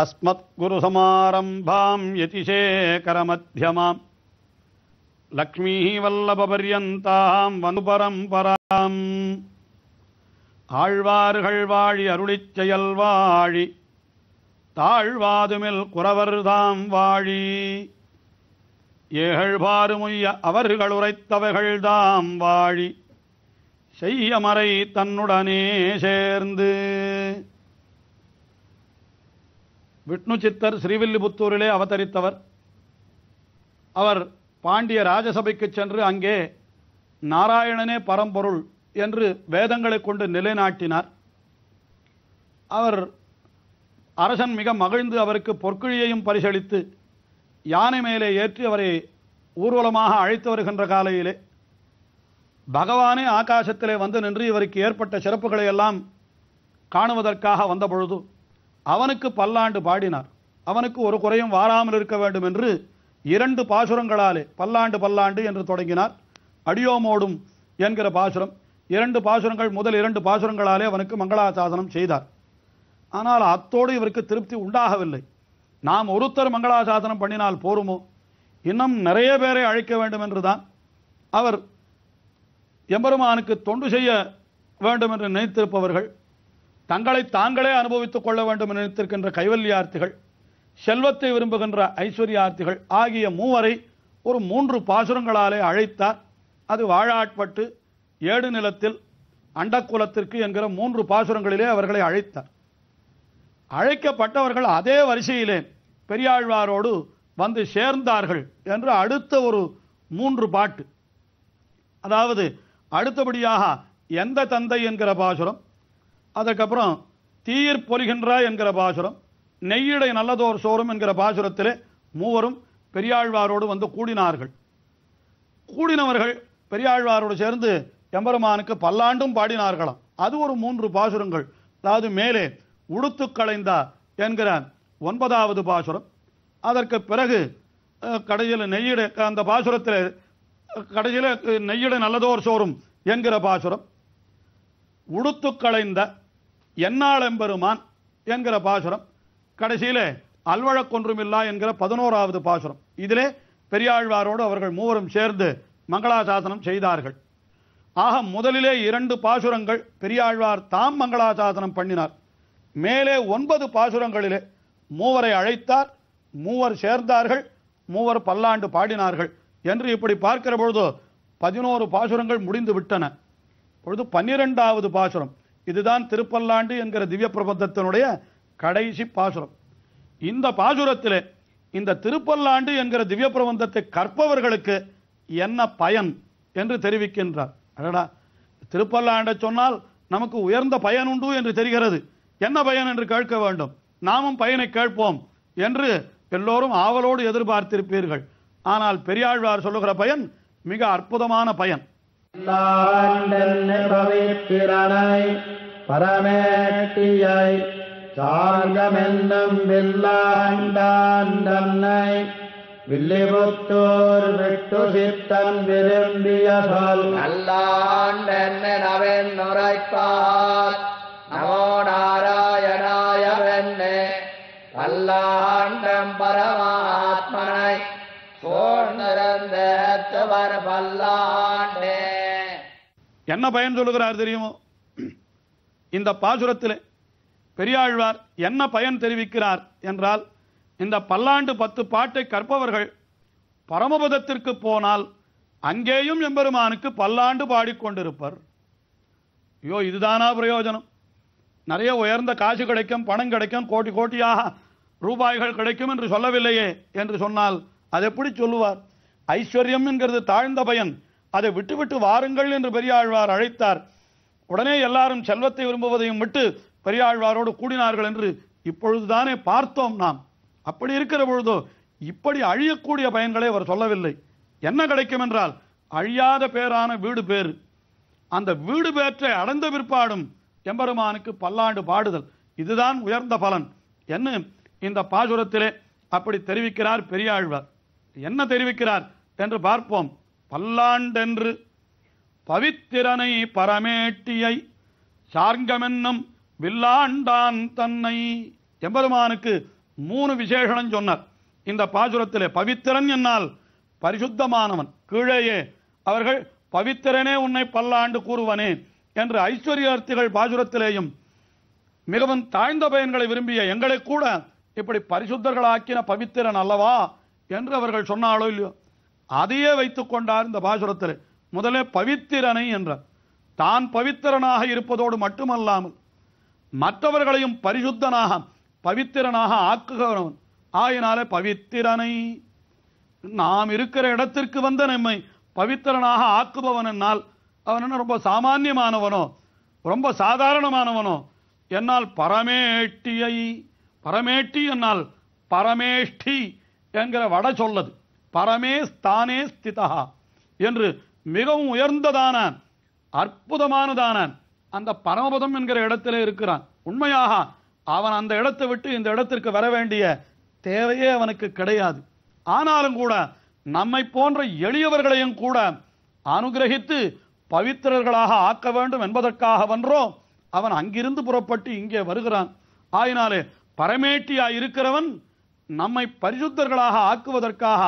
அஸ்மத்குருசமாரம்பாம் யதிசேகரமத்யமாம் லக்ஷ்மீவல்லபபர்யந்தாம் வனுபரம்பராம். ஆழ்வார்கள் வாழி அருளிச் செயல் வாழி தாழ்வாதுமில் குறவர்தாம் வாழி. ஏகழ்வாறுமுய்ய அவர்கள் உரைத்தவைகள்தாம் வாழி செய்யமறை தன்னுடனே சேர்ந்து. விஷ்ணு சித்தர் ஸ்ரீவில்லிபுத்தூரிலே அவதரித்தவர். அவர் பாண்டிய ராஜசபைக்கு சென்று அங்கே நாராயணனே பரம்பொருள் என்று வேதங்களை கொண்டு நிலைநாட்டினார். அவர் அரசன் மிக மகிழ்ந்து அவருக்கு பொற்கிழியையும் பரிசளித்து யானை மேலே ஏற்றி அவரை ஊர்வலமாக அழைத்து வருகின்ற காலையிலே பகவானே ஆகாசத்திலே வந்து நின்று இவருக்கு ஏற்பட்ட சிறப்புகளை எல்லாம் காணுவதற்காக வந்தபொழுது அவனுக்கு பல்லாண்டு பாடினார். அவனுக்கு ஒரு குறையும் வாராமல் இருக்க வேண்டும் என்று 2 பாசுரங்களாலே பல்லாண்டு பல்லாண்டு என்று தொடங்கினார். அடியோமோடும் என்கிற பாசுரம், 2 பாசுரங்கள், முதல் 2 பாசுரங்களாலே அவனுக்கு மங்களாசாசனம் செய்தார். ஆனால் அத்தோடு இவருக்கு திருப்தி உண்டாகவில்லை. நாம் ஒருத்தர் மங்களாசாசனம் பண்ணினால் போருமோ, இன்னும் நிறைய பேரை அழைக்க வேண்டும் என்றுதான் அவர் எம்பெருமானுக்கு தொண்டு செய்ய வேண்டும் என்று நினைத்திருப்பவர்கள், தங்களை தாங்களே அனுபவித்துக் கொள்ள வேண்டும் என்று நினைத்திருக்கின்ற கைவல்யார்த்திகள், செல்வத்தை விரும்புகின்ற ஐஸ்வர்யார்த்திகள் ஆகிய மூவரை ஒரு 3 பாசுரங்களாலே அழைத்தார். அது வாழாட்பட்டு, ஏடு நிலத்தில், அண்டக்குலத்திற்கு என்கிற 3 பாசுரங்களிலே அவர்களை அழைத்தார். அழைக்கப்பட்டவர்கள் அதே வரிசையிலே பெரியாழ்வாரோடு வந்து சேர்ந்தார்கள் என்று அடுத்த ஒரு 3 பாட்டு. அதாவது அடுத்தபடியாக எந்த தந்தை என்கிற பாசுரம், அதற்கப்புறம் தீயிற் பொலிகின்ற என்கிற பாசுரம், நெய்யிடை நல்லதோர் சோறும் என்கிற பாசுரத்திலே மூவரும் பெரியாழ்வாரோடு வந்து கூடினார்கள். கூடினவர்கள் பெரியாழ்வாரோடு சேர்ந்து எம்பெருமானுக்கு பல்லாண்டும் பாடினார்களாம். அது ஒரு 3 பாசுரங்கள். அதாவது மேலே உடுத்து களைந்தா என்கிற 9வது பாசுரம், அதற்கு பிறகு கடைசியில் நெய்யிட அந்த பாசுரத்தில் கடைசியில் நெய்யிட நல்லதோர் சோறும் என்கிற பாசுரம், உடுத்து களைந்த என்னாளெம்பெருமான் என்கிற பாசுரம், கடைசியிலே அல்வழக்கொன்றுமில்லா என்கிற 11வது பாசுரம். இதிலே பெரியாழ்வாரோடு அவர்கள் மூவரும் சேர்ந்து மங்களாசாசனம் செய்தார்கள். ஆக முதலிலே 2 பாசுரங்கள் பெரியாழ்வார் தாம் மங்களாசாசனம் பண்ணினார். மேலே 9 பாசுரங்களிலே மூவரை அழைத்தார், மூவர் சேர்ந்தார்கள், மூவர் பல்லாண்டு பாடினார்கள் என்று இப்படி பார்க்கிற பொழுது 11 பாசுரங்கள் முடிந்து விட்டன. பொழுது 12வது பாசுரம், இதுதான் திருப்பல்லாண்டு என்கிற திவ்ய பிரபந்தத்தினுடைய கடைசி பாசுரம். இந்த பாசுரத்திலே இந்த திருப்பல்லாண்டு என்கிற திவ்ய பிரபந்தத்தை கற்பவர்களுக்கு என்ன பயன் என்று தெரிவிக்கின்றார். அடடா, திருப்பல்லாண்டை சொன்னால் நமக்கு உயர்ந்த பயன் உண்டு என்று தெரிகிறது, என்ன பயன் என்று கேட்க வேண்டும், நாமும் பயனை கேட்போம் என்று எல்லோரும் ஆவலோடு எதிர்பார்த்திருப்பீர்கள். ஆனால் பெரியாழ்வார் சொல்லுகிற பயன் மிக அற்புதமான பயன். பரமேட்டியை சார்கமென்னும் வில்லாண்டாண்டன்னை வில்லிபுத்தூர் விட்டு சித்தன் விரும்பிய சொல் நல்லாண்டென்னவென் உரைப்பார் நமோ நாராயணாய வெண்ணே பல்லாண்டம் பரமாத்மனை சோழ்ந்திருந்தவர் பல்லாண்டே. என்ன பயன் சொல்லுகிறார் தெரியுமோ? இந்த பாசுரத்திலே பெரியாழ்வார் என்ன பயன் தெரிவிக்கிறார் என்றால், இந்த பல்லாண்டு 10 பாட்டை கற்பவர்கள் பரமபதத்திற்கு போனால் அங்கேயும் எம்பெருமானுக்கு பல்லாண்டு பாடிக்கொண்டிருப்பர். ஐயோ, இதுதானா பிரயோஜனம்? நிறைய உயர்ந்த காசு கிடைக்கும், பணம் கிடைக்கும், கோடி கோட்டியாக ரூபாய்கள் கிடைக்கும் என்று சொல்லவில்லையே என்று சொன்னால் அது எப்படி சொல்லுவார்? ஐஸ்வர்யம் என்கிறது தாழ்ந்த பயன், அதை விட்டுவிட்டு வாருங்கள் என்று பெரியாழ்வார் அழைத்தார். உடனே எல்லாரும் செல்வத்தை விரும்புவதையும் விட்டு பெரியாழ்வாரோடு கூடினார்கள் என்று இப்பொழுதுதானே பார்த்தோம் நாம். அப்படி இருக்கிற பொழுதோ இப்படி அழியக்கூடிய பயன்களை அவர் சொல்லவில்லை. என்ன கிடைக்கும் என்றால் அழியாத பேரான வீடு பேறு. அந்த வீடு பேற்றை அடைந்த பிற்பாடும் எம்பெருமானுக்கு பல்லாண்டு பாடுதல், இதுதான் உயர்ந்த பலன் என்ன இந்த பாசுரத்திலே அப்படி தெரிவிக்கிறார் பெரியாழ்வார். என்ன தெரிவிக்கிறார் என்று பார்ப்போம். பல்லாண்டென்று பவித்திரனை பரமேட்டியை சார்கமென்னும் வில்லாண்டான் தன்னை. எம்பெருமானுக்கு 3 விசேஷனம் சொன்னார் இந்த பாசுரத்திலே. பவித்திரன் என்னால் பரிசுத்தமானவன். கீழேயே அவர்கள் பவித்திரனே உன்னை பல்லாண்டு கூறுவனே என்று ஐஸ்வர்யார்த்திகள் பாசுரத்திலேயும் மிகவும் தாழ்ந்த பயன்களை விரும்பிய எங்களை கூட இப்படி பரிசுத்தர்களாக்கின பவித்திரன் அல்லவா என்று அவர்கள் சொன்னாலோ இல்லையோ, அதையே வைத்துக் கொண்டார் இந்த பாசுரத்தில். முதலே பவித்திரனை என்றார். தான் பவித்திரனாக இருப்பதோடு மட்டுமல்லாமல் மற்றவர்களையும் பரிசுத்தனாக பவித்திரனாக ஆக்குகிறவன். ஆயினாலே பவித்திரனை, நாம் இருக்கிற இடத்திற்கு வந்த நம்மை பவித்திரனாக ஆக்குபவன் என்னால் அவன் என்ன ரொம்ப சாமானியமானவனோ ரொம்ப சாதாரணமானவனோ என்னால் பரமேட்டியை, பரமேட்டி என்னால் பரமேஷ்டி என்கிற வட சொல்லது. பரமே ஸ்தானே ஸ்திதா என்று மிகவும் உயர்ந்ததான அற்புதமானதான அந்த பரமபதம் என்கிற இடத்திலே இருக்கிறான். உண்மையாக அவன் அந்த இடத்தை விட்டு இந்த இடத்திற்கு வர வேண்டிய தேவையே அவனுக்கு கிடையாது. ஆனாலும் கூட நம்மை போன்ற எளியவர்களையும் கூட அனுகிரகித்து பவித்திரர்களாக ஆக்க வேண்டும் என்பதற்காக வென்றோ அவன் அங்கிருந்து புறப்பட்டு இங்கே வருகிறான். ஆயினாலே பரமேட்டியாய் இருக்கிறவன் நம்மை பரிசுத்தர்களாக ஆக்குவதற்காக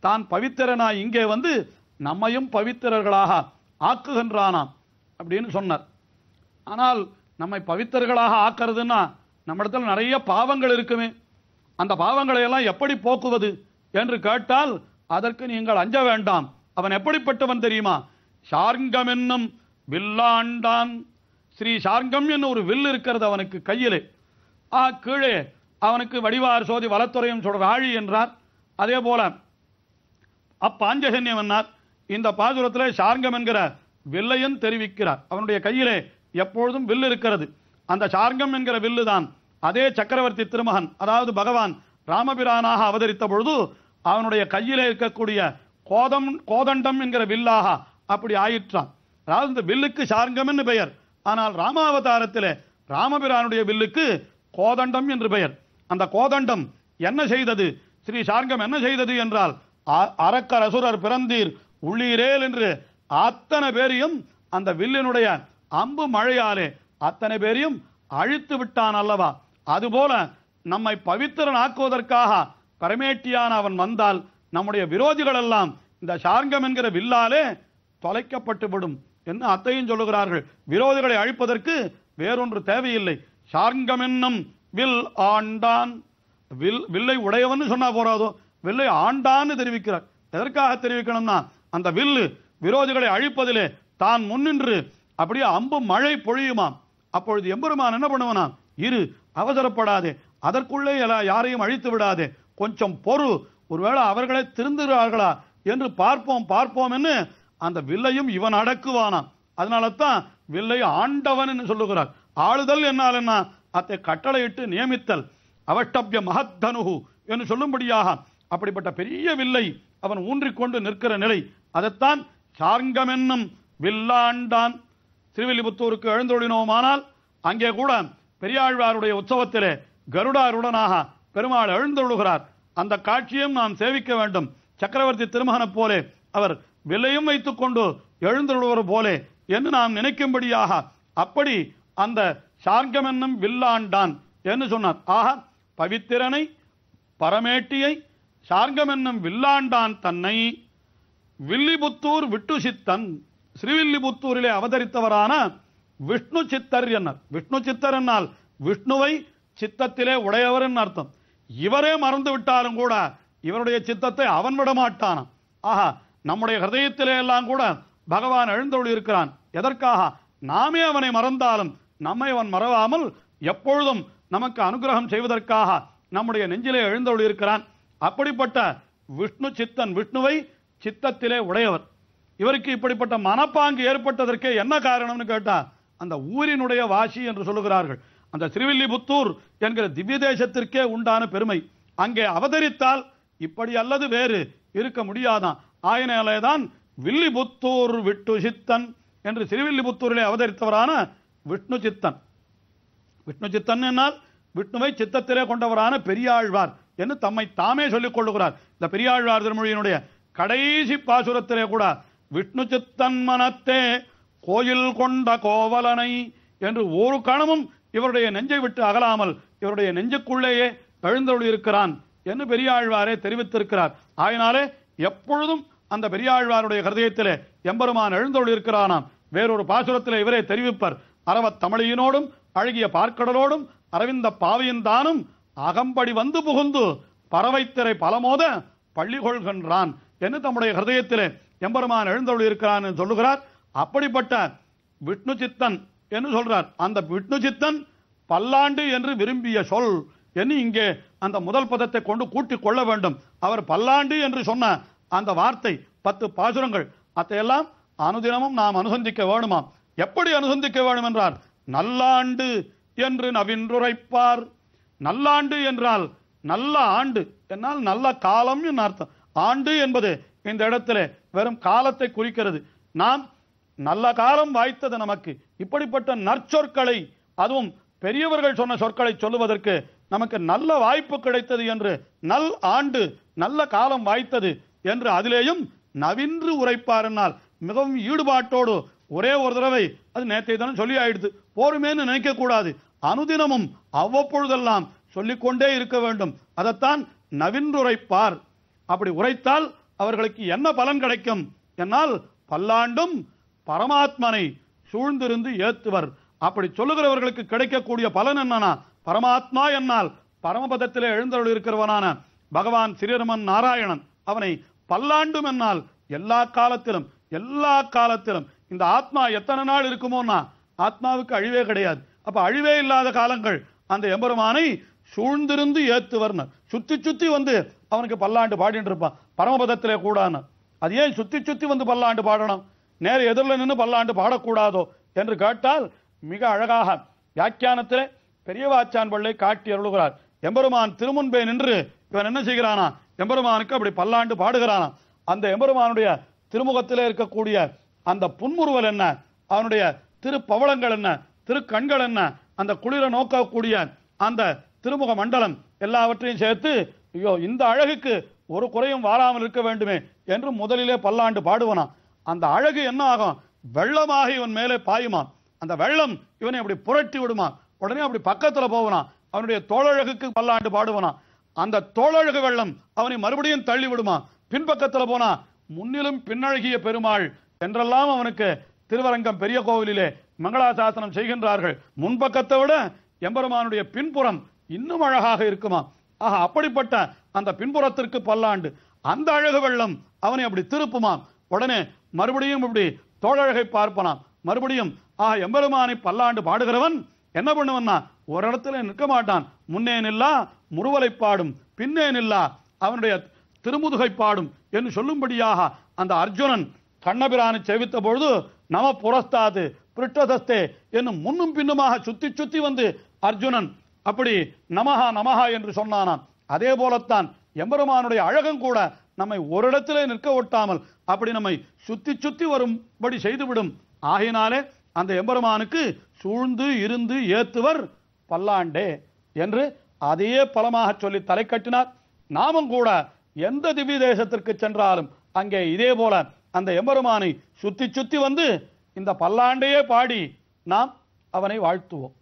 தான் பவித்திரனாய் இங்கே வந்து நம்மையும் பவித்திரர்களாக ஆக்குகின்றானாம் அப்படின்னு சொன்னார். ஆனால் நம்மை பவித்திரர்களாக ஆக்கிறதுன்னா நம்ம இடத்துல நிறைய பாவங்கள் இருக்குமே, அந்த பாவங்களை எல்லாம் எப்படி போக்குவது என்று கேட்டால் அதற்கு நீங்கள் அஞ்ச வேண்டாம். அவன் எப்படிப்பட்டவன் தெரியுமா? சார்ங்கம் என்னும் வில்லாண்டான். ஸ்ரீ சார்ங்கம் என்னும் ஒரு வில் இருக்கிறது அவனுக்கு கையிலே. கீழே அவனுக்கு வடிவார் சோதி வலத்துறையும் சொல்ற ஆழி என்றார். அதே போல அப்பாஞ்சகன்யம் என்னார். இந்த பாசுரத்திலே சார்ங்கம் என்கிற வில்லையும் தெரிவிக்கிறார். அவனுடைய கையிலே எப்பொழுதும் வில் இருக்கிறது. அந்த சார்ங்கம் என்கிற வில்லு தான் அதே சக்கரவர்த்தி திருமகன், அதாவது பகவான் ராமபிரானாக அவதரித்த பொழுது அவனுடைய கையிலே இருக்கக்கூடிய கோதண்டம் என்கிற வில்லாக அப்படி ஆயிற்றான். அதாவது இந்த வில்லுக்கு சார்ங்கம் என்று பெயர். ஆனால் ராமாவதாரத்திலே ராமபிரானுடைய வில்லுக்கு கோதண்டம் என்று பெயர். அந்த கோதண்டம் என்ன செய்தது, ஸ்ரீ சார்ங்கம் என்ன செய்தது என்றால், அரக்கர் அசுரர் பிறந்தீர் உள்ளீரேல் என்று அத்தனை பேரையும் அந்த வில்லினுடைய அம்பு மழையாலே அத்தனை பேரையும் அழித்து விட்டான் அல்லவா. அதுபோல நம்மை பவித்திரன் ஆக்குவதற்காக பரமேட்டியான அவன் வந்தால் நம்முடைய விரோதிகள் எல்லாம் இந்த சார்ங்கம் என்கிற வில்லாலே தொலைக்கப்பட்டு விடும் என்று அத்தையும் சொல்லுகிறார்கள். விரோதிகளை அழிப்பதற்கு வேறொன்று தேவையில்லை. சார்ங்கம் என்னும் வில் ஆண்டான். வில்லை உடையவன் சொன்னா போறாதோ, வில்லை ஆண்டான்னு தெரிவிக்கிறார். எதற்காக தெரிவிக்கணும்னா அந்த வில்லு விரோதிகளை அழிப்பதிலே தான் முன்னின்று அப்படியே அம்பு மழை பொழியுமாம். அப்பொழுது எம்பெருமான் என்ன பண்ணுவனா, இரு அவசரப்படாதே, அதற்குள்ளே யாரையும் அழித்து விடாதே, கொஞ்சம் பொறு, ஒருவேளை அவர்களே திருந்துகிறார்களா என்று பார்ப்போம் என்று அந்த வில்லையும் இவன் அடக்குவானாம். அதனால தான் வில்லை ஆண்டவன் என்று சொல்லுகிறார். ஆளுதல் என்னால் என்ன, அதை கட்டளையிட்டு நியமித்தல். அவஷ்டபிய மகத்தனுகு என்று சொல்லும்படியாக அப்படிப்பட்ட பெரிய வில்லை அவன் ஊன்றிக்கொண்டு நிற்கிற நிலை, அதைத்தான் சார்ங்கம் என்னும் வில்லாண்டான். திருவில்லிபுத்தூருக்கு எழுந்தொழினோமானால் அங்கே கூட பெரியாழ்வாருடைய உற்சவத்திலே கருடாருடனாக பெருமாள் எழுந்தொழுகிறார். அந்த காட்சியும் நாம் சேவிக்க வேண்டும். சக்கரவர்த்தி திருமகனைப் போலே அவர் வில்லையும் வைத்துக் கொண்டு எழுந்தொழுவர் போலே என்று நாம் நினைக்கும்படியாக அப்படி அந்த சார்ங்கம் என்னும் வில்லாண்டான் என்று சொன்னார். ஆக பவித்திரனை பரமேட்டியை சார்ங்கம் என்னும் வில்லாண்டான் தன்னை வில்லிபுத்தூர் விட்டு சித்தன். ஸ்ரீவில்லிபுத்தூரிலே அவதரித்தவரான விஷ்ணு சித்தர் என்னர். விஷ்ணு சித்தர் என்னால் விஷ்ணுவை சித்தத்திலே உடையவர் என்று அர்த்தம். இவரே மறந்து விட்டாலும் கூட இவருடைய சித்தத்தை அவன் விட மாட்டானாம். ஆஹா, நம்முடைய ஹிருதயத்திலே எல்லாம் கூட பகவான் எழுந்தொழி இருக்கிறான். எதற்காக? நாமே அவனை மறந்தாலும் நம்மை அவன் மறவாமல் எப்பொழுதும் நமக்கு அனுகிரகம் செய்வதற்காக நம்முடைய நெஞ்சிலே எழுந்தொழி இருக்கிறான். அப்படிப்பட்ட விஷ்ணு சித்தன், விஷ்ணுவை சித்தத்திலே உடையவர். இவருக்கு இப்படிப்பட்ட மனப்பாங்கு ஏற்பட்டதற்கே என்ன காரணம்னு கேட்டா, அந்த ஊரினுடைய வாசி என்று சொல்லுகிறார்கள். அந்த திருவில்லிபுத்தூர் என்கிற திவ்ய தேசத்திற்கே உண்டான பெருமை. அங்கே அவதரித்தால் இப்படி அல்லது வேறு இருக்க முடியாதான். ஆயனாலேதான் வில்லிபுத்தூர் விட்டு சித்தன் என்று திருவில்லிபுத்தூரிலே அவதரித்தவரான விஷ்ணு சித்தன். விஷ்ணு சித்தன் என்னால் விஷ்ணுவை சித்தத்திலே கொண்டவரான பெரியாழ்வார் என்று தம்மை தாமே சொல்லிக் கொள்ளுகிறார். இந்த பெரியாழ்வார் திருமொழியினுடைய கடைசி பாசுரத்திலே கூட விஷ்ணு சித்தன் மனத்தே கோயில் கொண்ட கோவலனை என்று ஒரு கணமும் இவருடைய நெஞ்சை விட்டு அகலாமல் இவருடைய நெஞ்சுக்குள்ளேயே எழுந்தருளி இருக்கிறான் என்று பெரியாழ்வாரே தெரிவித்திருக்கிறார். ஆயினாலே எப்பொழுதும் அந்த பெரியாழ்வாருடைய ஹிருதயத்திலே எம்பெருமான் எழுந்தருளி இருக்கிறானாம். வேறொரு பாசுரத்திலே இவரே தெரிவிப்பர். அரவத் தமிழியினோடும் அழகிய பார்க்கடலோடும் அரவிந்த பாவையின் தானும் அகம்படி வந்து புகுந்து பறவைத்திரை பலமோத பள்ளி கொள்கின்றான் என்று தம்முடைய ஹிருதயத்திலே எம்பெருமான் எழுந்தருளி இருக்கிறான் என்று சொல்லுகிறார். அப்படிப்பட்ட விஷ்ணு சித்தன் என்று சொல்றார். அந்த விஷ்ணு சித்தன் பல்லாண்டு என்று விரும்பிய சொல் என்று இங்கே அந்த முதல் பதத்தை கொண்டு கூட்டிக் கொள்ள வேண்டும். அவர் பல்லாண்டு என்று சொன்ன அந்த வார்த்தை 10 பாசுரங்கள் அதையெல்லாம் அனுதினமும் நாம் அனுசந்திக்க வேணுமாம். எப்படி அனுசந்திக்க வேண்டும் என்றால் நல்லாண்டு என்று நவின்றுரைப்பார். நல்லாண்டு என்றால் நல்ல ஆண்டு என்னால் நல்ல காலம் என்று அர்த்தம். ஆண்டு என்பது இந்த இடத்திலே வெறும் காலத்தை குறிக்கிறது. நாம் நல்ல காலம் வாய்த்தது நமக்கு. இப்படிப்பட்ட நற்சொற்களை, அதுவும் பெரியவர்கள் சொன்ன சொற்களை சொல்லுவதற்கு நமக்கு நல்ல வாய்ப்பு கிடைத்தது என்று, நல் ஆண்டு நல்ல காலம் வாய்த்தது என்று அதிலேயும் நவின்று உரைப்பார் என்னால் மிகவும் ஈடுபாட்டோடு ஒரே ஒரு தடவை அது நேற்றை தானே சொல்லி ஆயிடுது போருமேன்னு நினைக்க கூடாது. அனுதினமும் அவ்வப்பொழுதெல்லாம் சொல்லிக்கொண்டே இருக்க வேண்டும். அதைத்தான் நவின்றுரைப்பார். அப்படி உரைத்தால் அவர்களுக்கு என்ன பலன் கிடைக்கும் என்னால் பல்லாண்டும் பரமாத்மனை சூழ்ந்திருந்து ஏத்துவர். அப்படி சொல்லுகிறவர்களுக்கு கிடைக்கக்கூடிய பலன் என்னன்னா, பரமாத்மா என்னால் பரமபதத்திலே எழுந்தருள் இருக்கிறவனான பகவான் ஸ்ரீரமன் நாராயணன், அவனை பல்லாண்டும் என்னால் எல்லா காலத்திலும் இந்த ஆத்மா எத்தனை நாள் இருக்குமோன்னா ஆத்மாவுக்கு அழிவே கிடையாது. அப்ப அழிவே இல்லாத காலங்கள் அந்த எம்பெருமானை சூழ்ந்திருந்து ஏத்துவர்னு சுத்தி சுத்தி வந்து அவனுக்கு பல்லாண்டு பாடிட்டு இருப்பான் பரமபதத்திலே கூடான்னு. அது ஏன் சுத்தி வந்து பல்லாண்டு பாடணும்? நேர எதிரில் நின்று பல்லாண்டு பாடக்கூடாதோ என்று கேட்டால் மிக அழகாக வியாக்கியானத்திலே பெரியவாச்சான் பிள்ளை காட்டி அருளுகிறார். எம்பெருமான் திருமுன்பே நின்று இவன் என்ன செய்கிறானா, எம்பெருமானுக்கு அப்படி பல்லாண்டு பாடுகிறானா. அந்த எம்பெருமானுடைய திருமுகத்திலே இருக்கக்கூடிய அந்த புன்முறுவல் என்ன, அவனுடைய திருப்பவளங்கள் என்ன, திருக்கண்கள் என்ன, அந்த குளிர நோக்கக்கூடிய அந்த திருமுக மண்டலம் எல்லாவற்றையும் சேர்த்து ஐயோ இந்த அழகுக்கு ஒரு குறையும் வாராமல் இருக்க வேண்டுமே என்று முதலிலே பல்லாண்டு பாடுவனான். அந்த அழகு என்ன ஆகும்? வெள்ளமாக இவன் மேலே பாயுமான். அந்த வெள்ளம் இவனை அப்படி புரட்டி விடுமா. உடனே அப்படி பக்கத்துல போவனான். அவனுடைய தோழழகுக்கு பல்லாண்டு பாடுவனான். அந்த தோழழகு வெள்ளம் அவனை மறுபடியும் தள்ளி விடுமா. பின்பக்கத்துல போனா முன்னிலும் பின்னழகிய பெருமாள் என்றெல்லாம் அவனுக்கு திருவரங்கம் பெரிய கோவிலிலே மங்களாசாசனம் செய்கின்றார்கள். முன்பக்கத்தை விட எம்பெருமானுடைய பின்புறம் இன்னும் அழகாக இருக்குமா. ஆக அப்படிப்பட்ட அந்த பின்புறத்திற்கு பல்லாண்டு. அந்த அழகு வெள்ளம் அவனை அப்படி திருப்புமாம். உடனே மறுபடியும் இப்படி தோழழகை பார்ப்பனாம். மறுபடியும் எம்பெருமானை பல்லாண்டு பாடுகிறவன் என்ன பண்ணுவன்னா, ஒரு இடத்துல நிற்க மாட்டான். முன்னே நில்லா முறுவலை பாடும், பின்னே நில்லா அவனுடைய திருமுதுகை பாடும் என்று சொல்லும்படியாக அந்த அர்ஜுனன் கண்ணபிரானை சேவித்த பொழுது நம புரஸ்தாது பிருட்டதஸ்தே என்னும் முன்னும் பின்னுமாக சுத்தி சுத்தி வந்து அர்ஜுனன் அப்படி நமஹா நமஹா என்று சொன்னானாம். அதே போலத்தான் எம்பெருமானுடைய அழகும் கூட நம்மை ஒரு இடத்திலே நிற்க ஒட்டாமல் அப்படி நம்மை சுத்தி சுத்தி வரும்படி செய்துவிடும். ஆகினாலே அந்த எம்பெருமானுக்கு சூழ்ந்து இருந்து ஏத்துவர் பல்லாண்டே என்று அதையே பலமாக சொல்லி தலை கட்டினார். நாமும் கூட எந்த திவ்ய தேசத்திற்கு சென்றாலும் அங்கே இதே போல அந்த எம்பெருமானை சுத்தி சுத்தி வந்து இந்த பல்லாண்டையே பாடி நாம் அவனை வாழ்த்துவோம்.